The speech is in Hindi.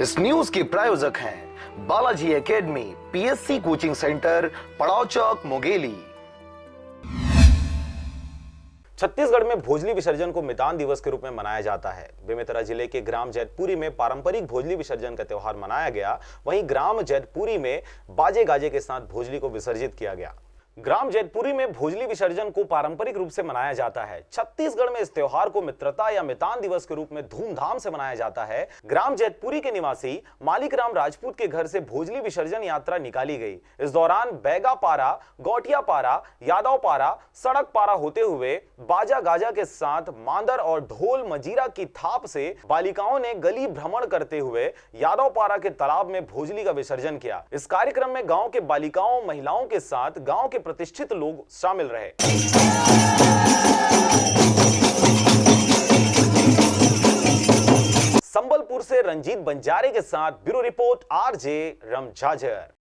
इस न्यूज के प्रायोजक हैं Balaji academy, PSC coaching centre, पड़ाव चौक, मुंगेली। छत्तीसगढ़ में भोजली विसर्जन को मितान दिवस के रूप में मनाया जाता है। बेमेतरा जिले के ग्राम जैतपुरी में पारंपरिक भोजली विसर्जन का त्यौहार मनाया गया। वहीं ग्राम जैतपुरी में बाजे गाजे के साथ भोजली को विसर्जित किया गया। ग्राम जैतपुरी में भोजली विसर्जन को पारंपरिक रूप से मनाया जाता है। छत्तीसगढ़ में इस त्योहार को मित्रता या मितान दिवस के रूप में धूमधाम से मनाया जाता है। ग्राम जैतपुरी के निवासी मालिकराम राजपूत के घर से भोजली विसर्जन यात्रा निकाली गई। इस दौरान बैगा पारा, गौटिया पारा, यादव पारा, सड़क पारा होते हुए बाजा गाजा के साथ मांदर और ढोल मजीरा की थाप से बालिकाओं ने गली भ्रमण करते हुए यादव पारा के तालाब में भोजली का विसर्जन किया। इस कार्यक्रम में गांव के बालिकाओं, महिलाओं के साथ गांव के प्रतिष्ठित लोग शामिल रहे। संबलपुर से रंजीत बंजारे के साथ ब्यूरो रिपोर्ट, आरजे रमझाझर।